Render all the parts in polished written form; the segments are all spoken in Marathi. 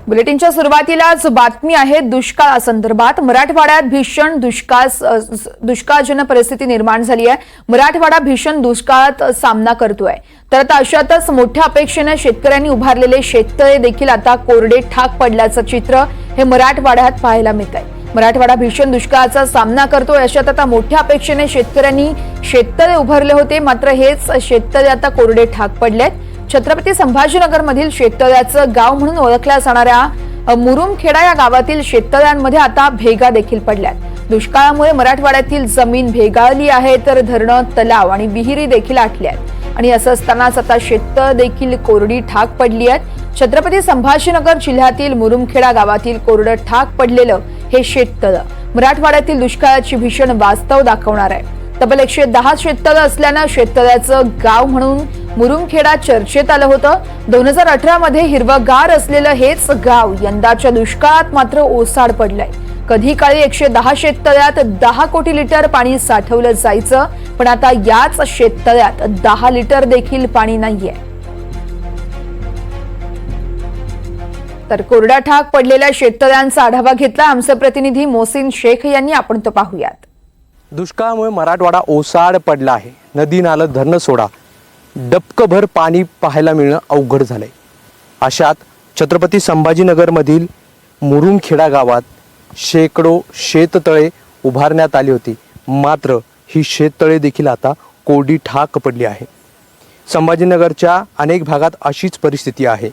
बुलेटिनच्या सुरुवातीलाच बातमी आहे दुष्काळासंदर्भात। मराठवाड्यात भीषण दुष्काळजन्य परिस्थिती निर्माण झाली आहे। मराठवाडा भीषण दुष्काळात सामना करतोय। तर आता अशातच मोठ्या अपेक्षेने शेतकऱ्यांनी उभारलेले शेततळे देखील आता कोरडे ठाक पडल्याचं चित्र हे मराठवाड्यात पाहायला मिळतंय। मराठवाडा भीषण दुष्काळाचा सामना करतोय। अशात आता मोठ्या अपेक्षेने शेतकऱ्यांनी शेततळे उभारले होते, मात्र हेच शेततळे आता कोरडे ठाक पडलेत। छत्रपती संभाजीनगर मधील शेततळ्याचं गाव म्हणून ओळखल्या जाणाऱ्या मुरुमखेडा या गावातील शेततळ्यांमध्ये आता भेगा देखील पडल्यात। दुष्काळामुळे मराठवाड्यातील जमीन भेगाळली आहे, तर धरणं, तलाव आणि विहिरी देखील आटल्यात। आणि असं असतानाच आता शेततळ देखील कोरडी ठाक पडली आहेत। छत्रपती संभाजीनगर जिल्ह्यातील मुरुमखेडा गावातील कोरडं ठाक पडलेलं हे शेततळ मराठवाड्यातील दुष्काळाची भीषण वास्तव दाखवणार आहे। तब्बल 110 शेततळं असल्यानं शेततळ्याचं गाव म्हणून मुरुमखेडा चर्चेत आलं होतं। 2018 मध्ये हिरवगार असलेलं हेच गाव यंदाच्या दुष्काळात मात्र ओसाड पडलंय। कधी काळी 110 शेततळ्यात 10 कोटी लिटर पाणी साठवलं जायचं, पण आता याच शेततळ्यात 10 लिटर देखील पाणी नाहीये। तर कोरड्या ठाक पडलेल्या शेततळ्यांचा आढावा घेतला आमचे प्रतिनिधी मोहसिन शेख यांनी। आपण तो पाहूयात। दुष्काळामुळे मराठवाडा ओसाड पडला आहे। नदी नालं धरणं सोडा, डबकभर पाणी पाहायला मिळणं अवघड झालंय। अशात छत्रपती संभाजीनगरमधील मुरुमखेडा गावात शेकडो शेततळे उभारण्यात आली होती, मात्र ही शेततळे देखील आता कोरडी ठाक पडली आहे। संभाजीनगरच्या अनेक भागात अशीच परिस्थिती आहे।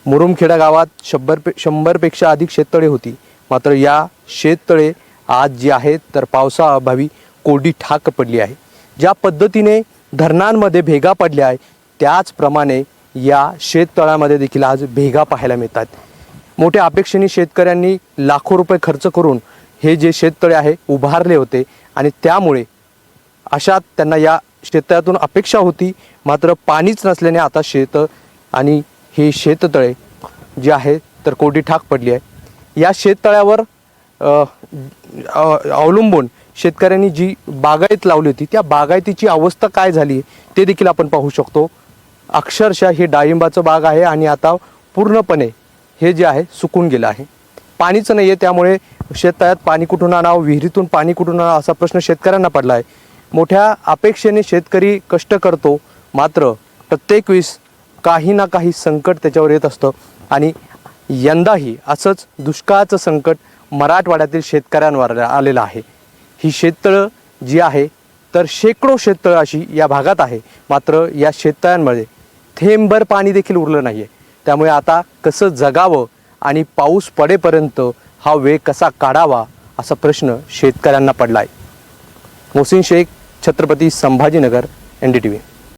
मुरुमखेडा गावात 100 पेक्षा अधिक शेततळे होती, मात्र या शेततळे आज जी आहेत तर पावसाअभावी कोरडी ठाक पडली आहे। ज्या पद्धतीने धरणांमध्ये भेगा पडल्या आहे, त्याचप्रमाणे या शेततळ्यामध्ये देखील आज भेगा पाहायला मिळतात। मोठ्या अपेक्षेने शेतकऱ्यांनी लाखो रुपये खर्च करून हे जे शेततळे आहे उभारले होते, आणि त्यामुळे अशात त्यांना या शेततळ्यातून अपेक्षा होती, मात्र पाणीच नसल्याने आता आणि हे शेततळे जे आहे तर कोरडी ठाक पडली आहे। या शेततळ्यावर अवलंबून शेतकऱ्यांनी जी बागायत लावली होती, त्या बागायतीची अवस्था काय झाली ते देखील आपण पाहू शकतो। अक्षरशः हे डाळिंबाचं बाग आहे आणि आता पूर्णपणे हे जे आहे सुकून गेलं आहे। पाणीच नाही आहे, त्यामुळे शेततळ्यात पाणी कुठून आणावं, विहिरीतून पाणी कुठून आणावं असा प्रश्न शेतकऱ्यांना पडला आहे। मोठ्या अपेक्षेने शेतकरी कष्ट करतो, मात्र प्रत्येक वेळेस काही ना काही संकट त्याच्यावर येत असतं, आणि यंदाही असंच दुष्काळाचं संकट मराठवाड्यातील शेतकऱ्यांवर आलेलं आहे। ही शेततळं जी आहे तर शेकडो शेततळं अशी या भागात आहे, मात्र या शेततळ्यांमध्ये थेंबभर पाणी देखील उरलं नाही आहे। त्यामुळे आता कसं जगावं आणि पाऊस पडेपर्यंत हा वेळ कसा काढावा असा प्रश्न शेतकऱ्यांना पडला आहे। मोहसिन शेख, छत्रपती संभाजीनगर, NDTV।